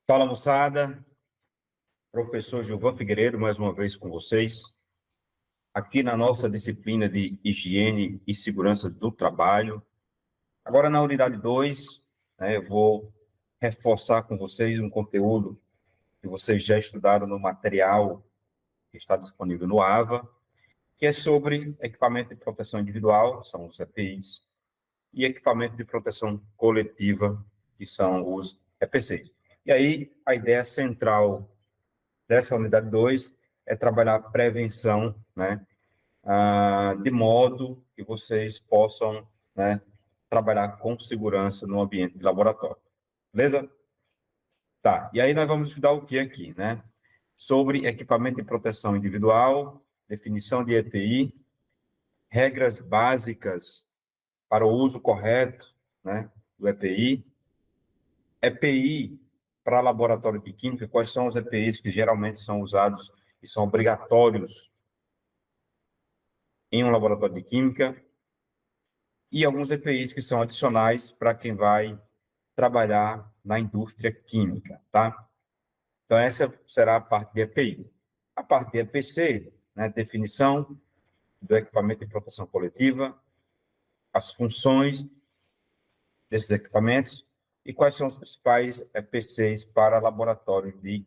Fala, moçada. Professor Gilvan Figueiredo, mais uma vez com vocês. Aqui na nossa disciplina de Higiene e Segurança do Trabalho. Agora, na unidade 2, eu vou reforçar com vocês um conteúdo que vocês já estudaram no material que está disponível no AVA, que é sobre equipamento de proteção individual, são os EPIs, e equipamento de proteção coletiva, que são os EPCs. E aí, a ideia central dessa unidade 2 é trabalhar a prevenção, de modo que vocês possam, trabalhar com segurança no ambiente de laboratório. Beleza? Tá, e aí nós vamos estudar o que aqui, Sobre equipamento de proteção individual, definição de EPI, regras básicas para o uso correto, do EPI, EPI para laboratório de química, quais são os EPIs que geralmente são usados e são obrigatórios em um laboratório de química, e alguns EPIs que são adicionais para quem vai trabalhar na indústria química, tá? Então, essa será a parte de EPI. A parte de EPC, definição do equipamento de proteção coletiva, as funções desses equipamentos e quais são os principais EPCs para laboratório de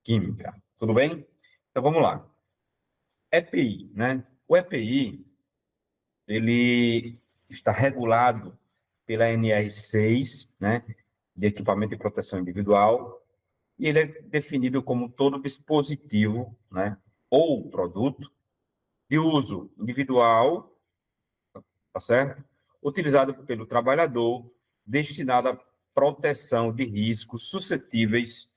química. Tudo bem? Então, vamos lá. EPI, O EPI, ele está regulado pela NR6, de equipamento de proteção individual, e ele é definido como todo dispositivo, ou produto de uso individual, tá certo? Utilizado pelo trabalhador, destinado à proteção de riscos suscetíveis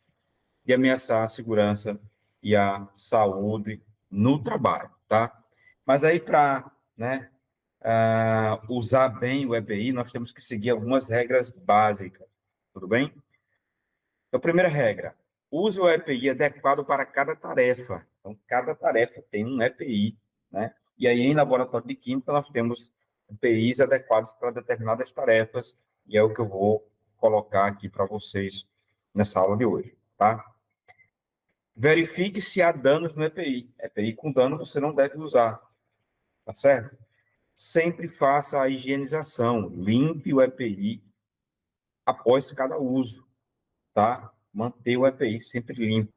de ameaçar a segurança e a saúde no trabalho, tá? Mas aí, para usar bem o EPI, nós temos que seguir algumas regras básicas, tudo bem? Então, primeira regra, use o EPI adequado para cada tarefa. Então, cada tarefa tem um EPI, E aí, em laboratório de química, nós temos EPIs adequados para determinadas tarefas, e é o que eu vou colocar aqui para vocês nessa aula de hoje, tá? Verifique se há danos no EPI. EPI com dano você não deve usar, tá certo? Sempre faça a higienização, limpe o EPI após cada uso, tá? Manter o EPI sempre limpo.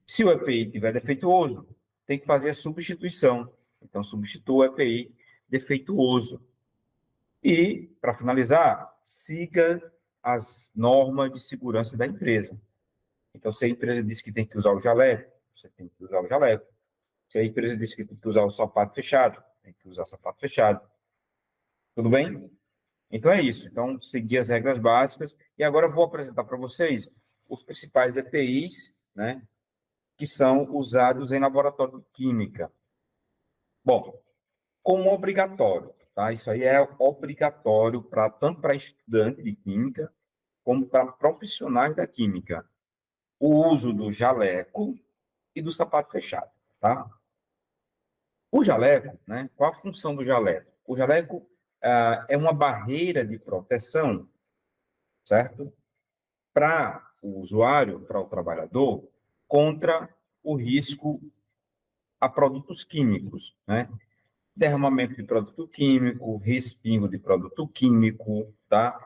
Se o EPI estiver defeituoso, tem que fazer a substituição. Então, substitua o EPI defeituoso. E, para finalizar, siga as normas de segurança da empresa. Então, se a empresa diz que tem que usar o jaleco, você tem que usar o jaleco. Se a empresa diz que tem que usar o sapato fechado, tem que usar o sapato fechado. Tudo bem? Então, é isso. Então, seguir as regras básicas. E agora eu vou apresentar para vocês os principais EPIs, que são usados em laboratório de química. Bom, como obrigatório, tá? Isso aí é obrigatório tanto para estudante de química, como para profissionais da química. O uso do jaleco e do sapato fechado, tá? O jaleco, qual a função do jaleco? O jaleco é uma barreira de proteção, certo? Para o usuário, para o trabalhador, contra o risco a produtos químicos, Derramamento de produto químico, respingo de produto químico, tá?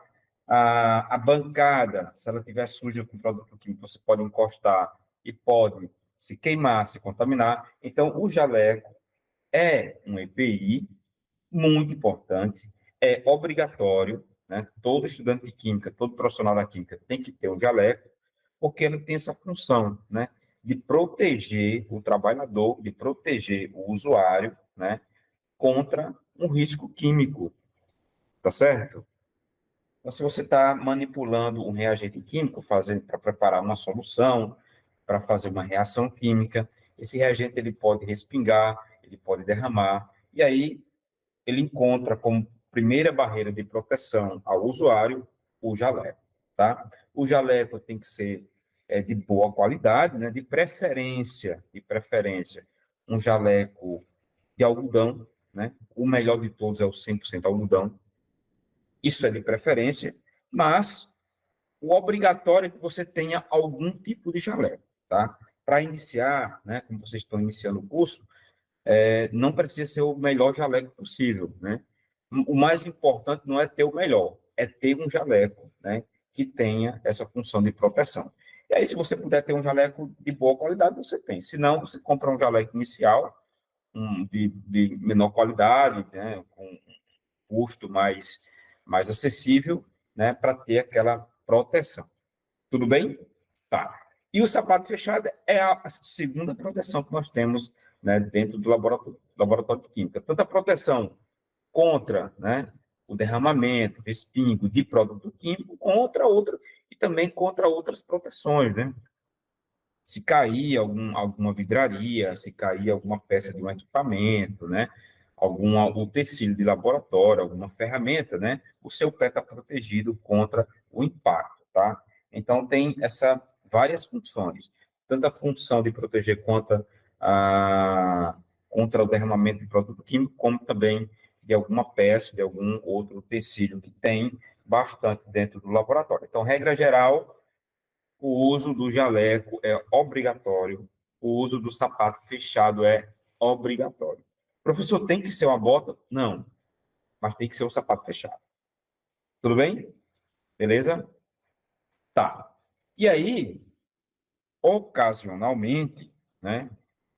A bancada, se ela estiver suja com produto químico, você pode encostar e pode se queimar, se contaminar. Então, o jaleco é um EPI muito importante, é obrigatório, Todo estudante de química, todo profissional da química tem que ter um jaleco, porque ele tem essa função, de proteger o trabalhador, de proteger o usuário, contra um risco químico, tá certo? Então, se você está manipulando um reagente químico, fazendo para preparar uma solução, para fazer uma reação química, esse reagente ele pode respingar, ele pode derramar, e aí ele encontra como primeira barreira de proteção ao usuário o jaleco, tá? O jaleco tem que ser de boa qualidade, de preferência, um jaleco de algodão, O melhor de todos é o 100% algodão. Isso é de preferência. Mas o obrigatório é que você tenha algum tipo de jaleco, tá? Para iniciar, né, como vocês estão iniciando o curso, não precisa ser o melhor jaleco possível, né? O mais importante não é ter o melhor, é ter um jaleco, né, que tenha essa função de proteção. E aí, se você puder ter um jaleco de boa qualidade, você tem. Se não, você compra um jaleco inicial, de menor qualidade, né, com um custo mais acessível, né, para ter aquela proteção. Tudo bem? Tá. E o sapato fechado é a segunda proteção que nós temos, né, dentro do laboratório de química. Tanto a proteção contra, né, o derramamento, respingo de produto químico, e também contra outras proteções, né? Se cair alguma vidraria, se cair alguma peça de um equipamento, né? Algum utensílio de laboratório, alguma ferramenta, né? O seu pé está protegido contra o impacto, tá? Então, tem várias funções. Tanto a função de proteger contra o derramamento de produto químico, como também de alguma peça, de algum outro utensílio que tem bastante dentro do laboratório. Então, regra geral, o uso do jaleco é obrigatório, o uso do sapato fechado é obrigatório. Professor, tem que ser uma bota? Não, mas tem que ser um sapato fechado. Tudo bem? Beleza? Tá. E aí, ocasionalmente, né,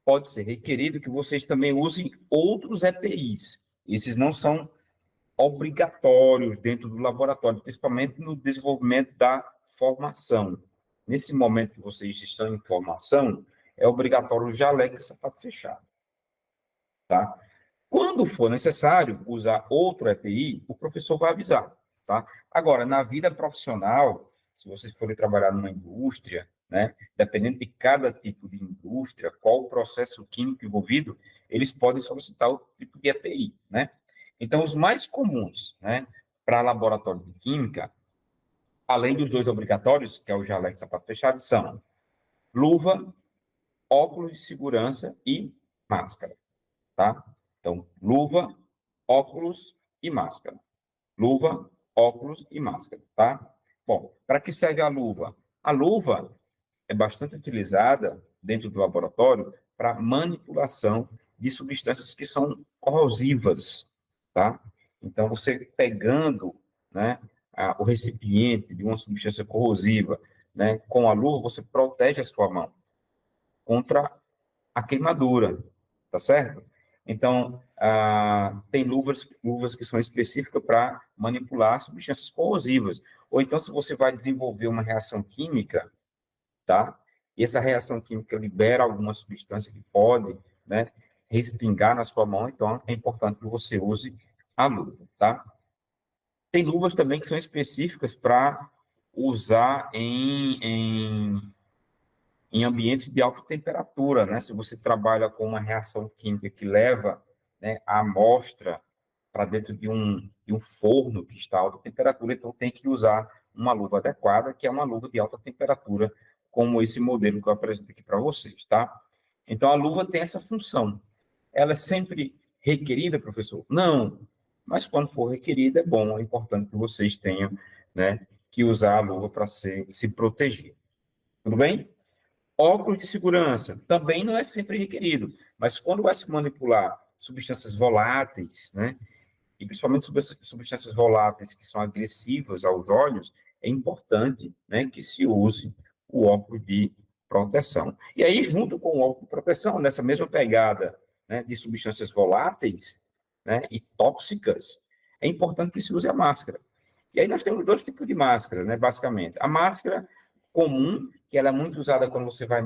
pode ser requerido que vocês também usem outros EPIs. Esses não são obrigatórios dentro do laboratório, principalmente no desenvolvimento da formação. Nesse momento que vocês estão em formação, é obrigatório o jaleco e sapato fechado. Tá? Quando for necessário usar outro EPI, o professor vai avisar. Tá? Agora, na vida profissional, se vocês forem trabalhar numa indústria, né, dependendo de cada tipo de indústria, qual o processo químico envolvido, eles podem solicitar o tipo de EPI. Né? Então, os mais comuns, né, para laboratório de química, além dos dois obrigatórios, que é o jaleco e sapato fechado, são luva, óculos de segurança e máscara, tá? Então, luva, óculos e máscara. Luva, óculos e máscara, tá? Bom, para que serve a luva? A luva é bastante utilizada dentro do laboratório para manipulação de substâncias que são corrosivas, tá? Então, você pegando, né, o recipiente de uma substância corrosiva, né, com a luva, você protege a sua mão contra a queimadura, tá certo? Então, tem luvas que são específicas para manipular substâncias corrosivas. Ou então, se você vai desenvolver uma reação química, tá? E essa reação química libera alguma substância que pode, né, respingar na sua mão, então é importante que você use a luva, tá? Tem luvas também que são específicas para usar em ambientes de alta temperatura, né? Se você trabalha com uma reação química que leva, né, a amostra para dentro de um forno que está a alta temperatura, então tem que usar uma luva adequada, que é uma luva de alta temperatura, como esse modelo que eu apresento aqui para vocês, tá? Então, a luva tem essa função. Ela é sempre requerida, professor? Não, mas quando for requerida, é bom, é importante que vocês tenham, né, que usar a luva para se proteger. Tudo bem? Óculos de segurança também não é sempre requerido, mas quando vai se manipular substâncias voláteis, né, e principalmente substâncias voláteis que são agressivas aos olhos, é importante, né, que se use o óculos de proteção. E aí, junto com o óculos de proteção, nessa mesma pegada, né, de substâncias voláteis, né, e tóxicas, é importante que se use a máscara. E aí nós temos dois tipos de máscara, né, basicamente. A máscara comum, que ela é muito usada quando você vai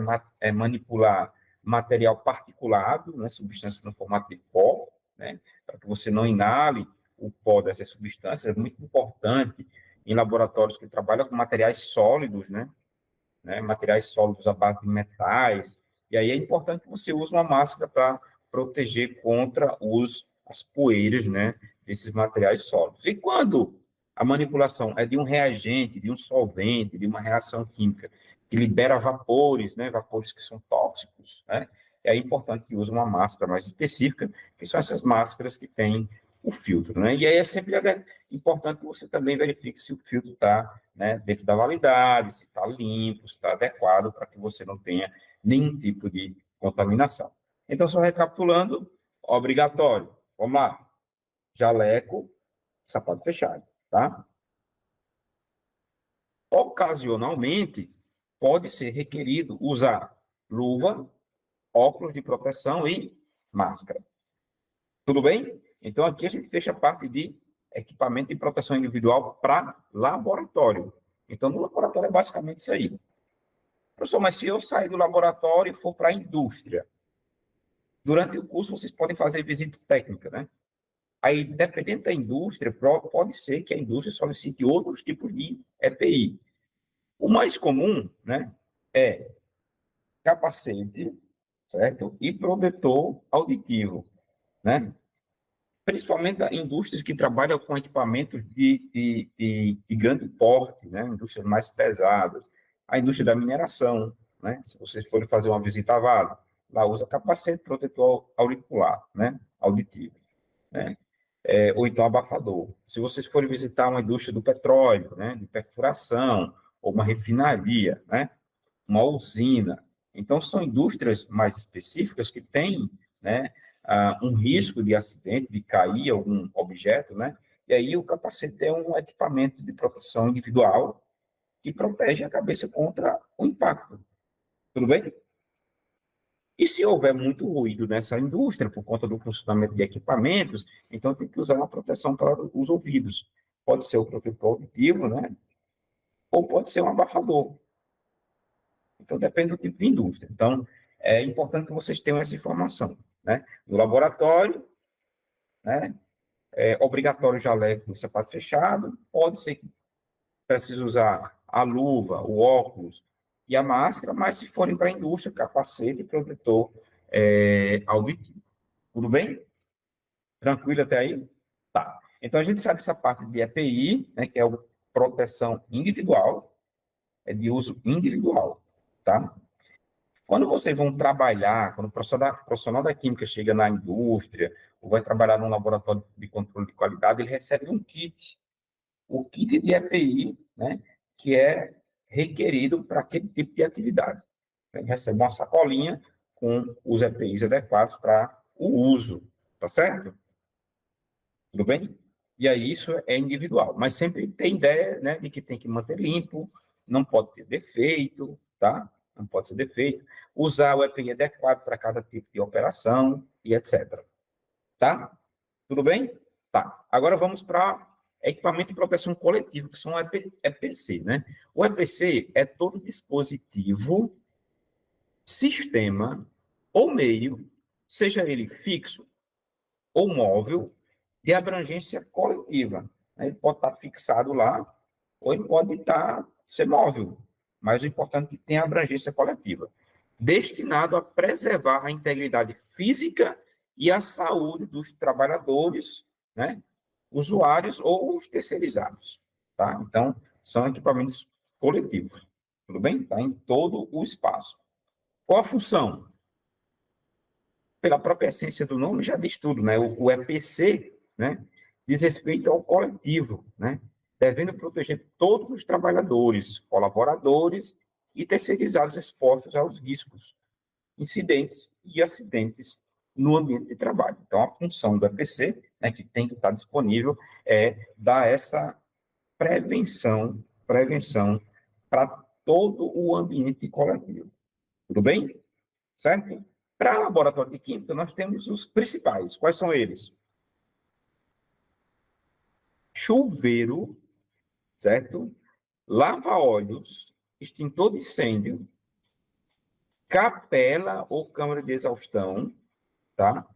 manipular material particulado, né, substâncias no formato de pó, né, para que você não inale o pó dessas substâncias, é muito importante em laboratórios que trabalham com materiais sólidos, né, materiais sólidos à base de metais, e aí é importante que você use uma máscara para proteger contra as poeiras, né, desses materiais sólidos. E quando a manipulação é de um reagente, de um solvente, de uma reação química que libera vapores, né, vapores que são tóxicos, né, é importante que use uma máscara mais específica, que são essas máscaras que têm o filtro, né? E aí é sempre importante que você também verifique se o filtro está, né, dentro da validade, se está limpo, se está adequado, para que você não tenha nenhum tipo de contaminação. Então, só recapitulando, obrigatório. Vamos lá. Jaleco, sapato fechado, tá? Ocasionalmente, pode ser requerido usar luva, óculos de proteção e máscara. Tudo bem? Então, aqui a gente fecha a parte de equipamento de proteção individual para laboratório. Então, no laboratório é basicamente isso aí. Professor, mas se eu sair do laboratório e for para a indústria, durante o curso vocês podem fazer visita técnica, né? Aí, dependendo da indústria, pode ser que a indústria solicite outros tipos de EPI. O mais comum, né, é capacete, certo? E protetor auditivo, né? Principalmente indústrias que trabalham com equipamentos de grande porte, né? Indústrias mais pesadas. A indústria da mineração, né? Se vocês forem fazer uma visita a Vale, lá usa capacete protetor auricular, né? Auditivo, né? Ou então abafador. Se vocês forem visitar uma indústria do petróleo, né? De perfuração, ou uma refinaria, né? Uma usina. Então, são indústrias mais específicas que têm, né, um risco de acidente, de cair algum objeto, né? E aí o capacete é um equipamento de proteção individual que protege a cabeça contra o impacto. Tudo bem? E se houver muito ruído nessa indústria, por conta do funcionamento de equipamentos, então tem que usar uma proteção para os ouvidos. Pode ser o protetor auditivo, né? Ou pode ser um abafador. Então, depende do tipo de indústria. Então, é importante que vocês tenham essa informação, né? No laboratório, né? É obrigatório jaleco e sapato fechado, pode ser que precise usar a luva, o óculos e a máscara, mas se forem para a indústria, capacete e protetor auditivo. Tudo bem? Tranquilo até aí? Tá. Então, a gente sabe essa parte de EPI, né, que é a proteção individual, é de uso individual, tá? Quando vocês vão trabalhar, quando o profissional da química chega na indústria, ou vai trabalhar num laboratório de controle de qualidade, ele recebe um kit, o kit de EPI, né, que é requerido para aquele tipo de atividade. Ele recebe uma sacolinha com os EPIs adequados para o uso, tá certo? Tudo bem? E aí isso é individual, mas sempre tem ideia, né, de que tem que manter limpo, não pode ter defeito, tá? Não pode ser defeito. Usar o EPI adequado para cada tipo de operação e etc. Tá? Tudo bem? Tá. Agora vamos para equipamento de proteção coletiva, que são o EPC, né? O EPC é todo dispositivo, sistema ou meio, seja ele fixo ou móvel, de abrangência coletiva. Ele pode estar fixado lá, ou ele pode ser móvel, mas o importante é que tenha abrangência coletiva, destinado a preservar a integridade física e a saúde dos trabalhadores, né, usuários ou os terceirizados. Tá? Então, são equipamentos coletivos. Tudo bem? Está em todo o espaço. Qual a função? Pela própria essência do nome, já diz tudo, né? O EPC, né, diz respeito ao coletivo, né, devendo proteger todos os trabalhadores, colaboradores e terceirizados expostos aos riscos, incidentes e acidentes no ambiente de trabalho. Então, a função do EPC, né, que tem que estar disponível, é dar essa prevenção para todo o ambiente coletivo. Tudo bem? Certo? Para laboratório de química, nós temos os principais. Quais são eles? Chuveiro, certo? Lava-óleos, extintor de incêndio, capela ou câmara de exaustão, tá?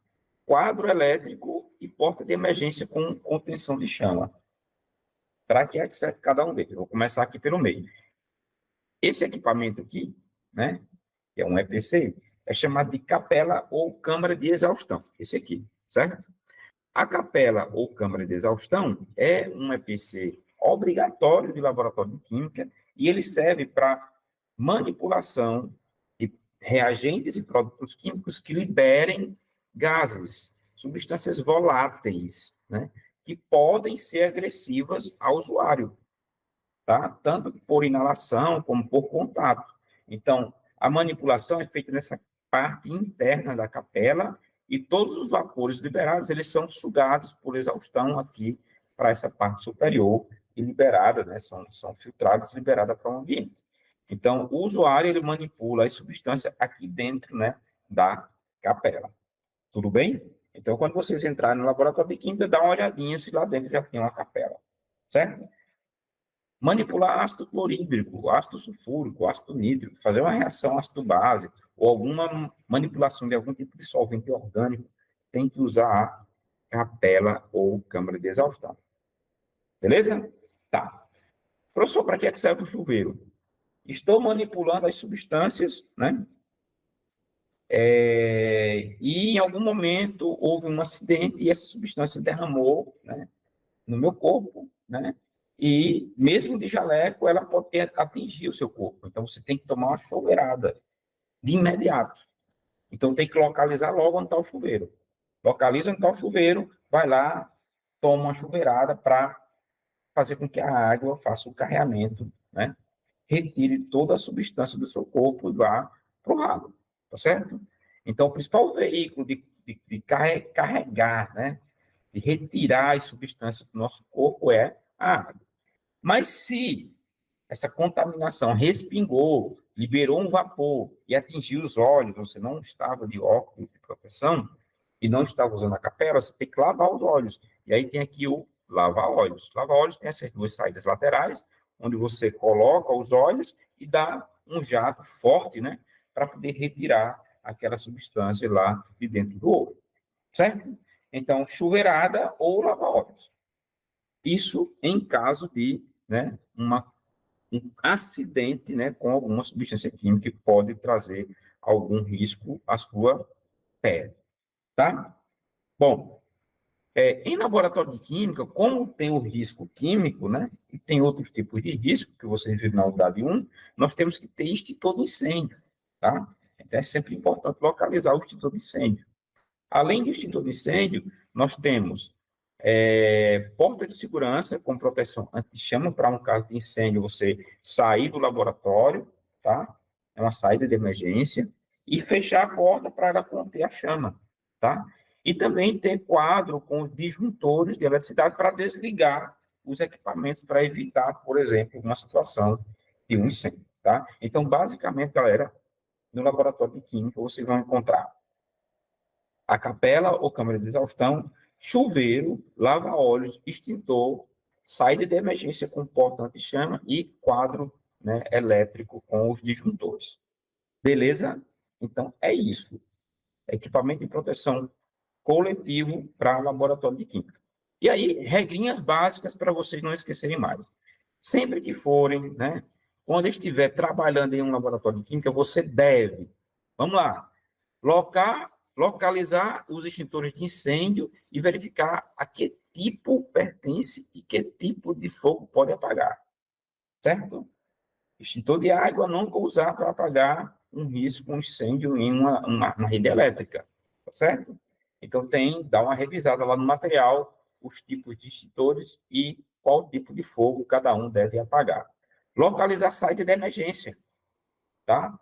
Quadro elétrico e porta de emergência com contenção de chama. Para que é que serve cada um deles? Eu vou começar aqui pelo meio. Esse equipamento aqui, né, que é um EPC, é chamado de capela ou câmara de exaustão. Esse aqui, certo? A capela ou câmara de exaustão é um EPC obrigatório de laboratório de química e ele serve para manipulação de reagentes e produtos químicos que liberem gases, substâncias voláteis, né, que podem ser agressivas ao usuário, tá? Tanto por inalação como por contato. Então, a manipulação é feita nessa parte interna da capela e todos os vapores liberados, eles são sugados por exaustão aqui para essa parte superior e liberada, né? São filtrados e liberadas para o ambiente. Então, o usuário, ele manipula as substâncias aqui dentro, né, da capela. Tudo bem? Então, quando vocês entrarem no laboratório de química, dá uma olhadinha se lá dentro já tem uma capela, certo? Manipular ácido clorídrico, ácido sulfúrico, ácido nítrico, fazer uma reação ácido-base, ou alguma manipulação de algum tipo de solvente orgânico, tem que usar a capela ou câmara de exaustão. Beleza? Tá. Professor, para que é que serve o chuveiro? Estou manipulando as substâncias, né? E em algum momento houve um acidente e essa substância derramou, né, no meu corpo, né? E mesmo de jaleco, ela pode atingir o seu corpo. Então você tem que tomar uma chuveirada de imediato. Então tem que localizar logo onde está o chuveiro. Localiza onde está o chuveiro, vai lá, toma uma chuveirada para fazer com que a água faça o carreamento, né? Retire toda a substância do seu corpo e vá para o ralo, tá certo? Então, o principal veículo de carregar, né, de retirar as substâncias do nosso corpo é a água. Mas se essa contaminação respingou, liberou um vapor e atingiu os olhos, você não estava de óculos de proteção e não estava usando a capela, você tem que lavar os olhos. E aí tem aqui o lava-olhos. Lava-olhos tem essas duas saídas laterais, onde você coloca os olhos e dá um jato forte, né, para poder retirar aquela substância lá de dentro do olho, certo? Então, chuveirada ou lava-olhos. Isso em caso de, né, um acidente, né, com alguma substância química que pode trazer algum risco à sua pele, tá? Bom, em laboratório de química, como tem o risco químico, né, e tem outros tipos de risco que vocês viram na unidade 1, nós temos que ter extintor de incêndio, tá? Então é sempre importante localizar o extintor de incêndio. Além do extintor de incêndio, nós temos porta de segurança com proteção anti-chama para um caso de incêndio, você sair do laboratório, tá? É uma saída de emergência, e fechar a porta para ela conter a chama, tá? E também ter quadro com disjuntores de eletricidade para desligar os equipamentos para evitar, por exemplo, uma situação de um incêndio, tá? Então, basicamente, galera, no laboratório de química, vocês vão encontrar a capela ou câmara de exaustão, chuveiro, lava-olhos, extintor, saída de emergência com porta anti-chama e quadro, né, elétrico com os disjuntores. Beleza? Então, é isso. Equipamento de proteção coletivo para laboratório de química. E aí, regrinhas básicas para vocês não esquecerem mais. Sempre que forem, né, quando estiver trabalhando em um laboratório de química, você deve, vamos lá, localizar os extintores de incêndio e verificar a que tipo pertence e que tipo de fogo pode apagar, certo? Extintor de água nunca usar para apagar um risco, um incêndio em uma rede elétrica, tá certo? Então, dá uma revisada lá no material, os tipos de extintores e qual tipo de fogo cada um deve apagar. Localizar saída de emergência, tá?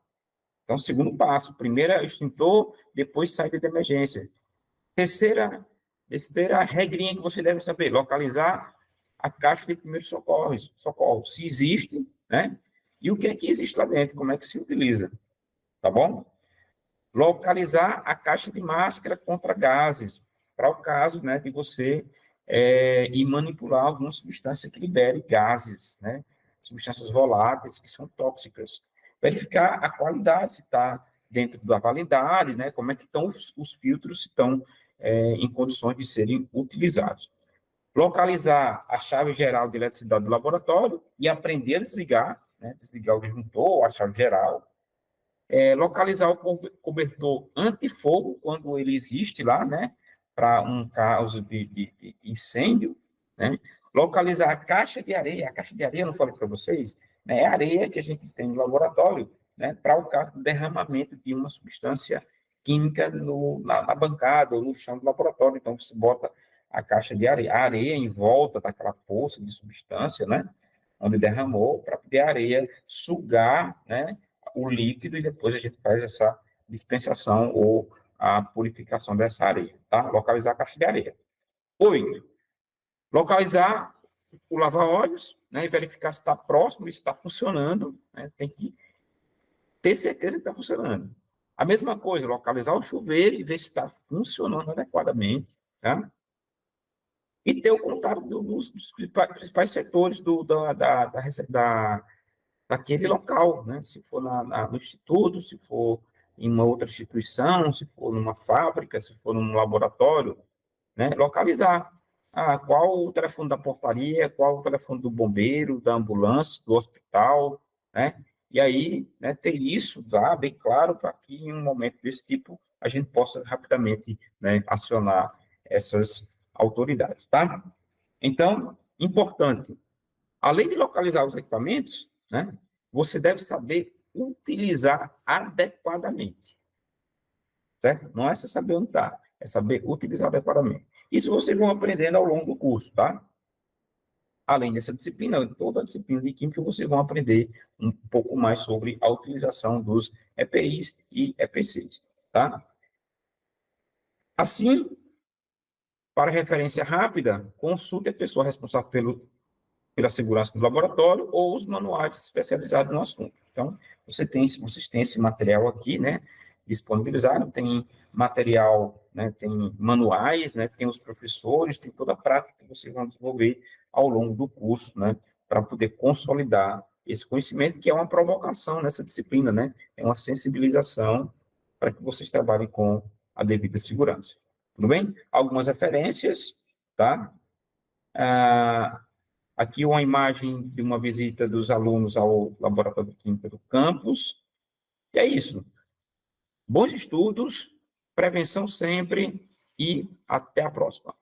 Então, segundo passo, primeiro é extintor, depois saída de emergência. Terceira regrinha que você deve saber, localizar a caixa de primeiros socorros, se existe, né? E o que é que existe lá dentro, como é que se utiliza, tá bom? Localizar a caixa de máscara contra gases, para o caso, né, de você ir manipular alguma substância que libere gases, né? Substâncias voláteis que são tóxicas. Verificar a qualidade, se está dentro da validade, né? Como é que estão os filtros, se estão em condições de serem utilizados. Localizar a chave geral de eletricidade do laboratório e aprender a desligar, né? Desligar o disjuntor, a chave geral. Localizar o cobertor antifogo, quando ele existe lá, né? Para um caso de incêndio, né? Localizar a caixa de areia, não falei para vocês, né? É a areia que a gente tem no laboratório, né? Para o caso do derramamento de uma substância química na bancada ou no chão do laboratório. Então, você bota a caixa de areia em volta daquela poça de substância, né? Onde derramou, para poder a areia sugar, né, o líquido, e depois a gente faz essa dispensação ou a purificação dessa areia, tá? Localizar a caixa de areia. 8. Localizar o lava-óleos, né, e verificar se está próximo, se está funcionando, né? Tem que ter certeza que está funcionando. A mesma coisa, localizar o chuveiro e ver se está funcionando adequadamente, tá? E ter o contato dos principais setores daquele local, né? Se for no instituto, se for em uma outra instituição, se for numa fábrica, se for num laboratório, né? Localizar. Qual o telefone da portaria, qual o telefone do bombeiro, da ambulância, do hospital, né? E aí, né, ter isso lá bem claro para que em um momento desse tipo a gente possa rapidamente, né, acionar essas autoridades, tá? Então, importante, além de localizar os equipamentos, né, você deve saber utilizar adequadamente, certo? Não é só saber onde está, é saber utilizar adequadamente. Isso vocês vão aprendendo ao longo do curso, tá? Além dessa disciplina, toda a disciplina de química, vocês vão aprender um pouco mais sobre a utilização dos EPIs e EPCs, tá? Assim, para referência rápida, consulte a pessoa responsável pela segurança do laboratório ou os manuais especializados no assunto. Então, vocês têm esse material aqui, né, disponibilizado, tem material, né, tem manuais, né, tem os professores, tem toda a prática que vocês vão desenvolver ao longo do curso, né, para poder consolidar esse conhecimento, que é uma provocação nessa disciplina, né, é uma sensibilização para que vocês trabalhem com a devida segurança. Tudo bem? Algumas referências, tá? Aqui uma imagem de uma visita dos alunos ao Laboratório de Química do campus. E é isso. Bons estudos, prevenção sempre e até a próxima.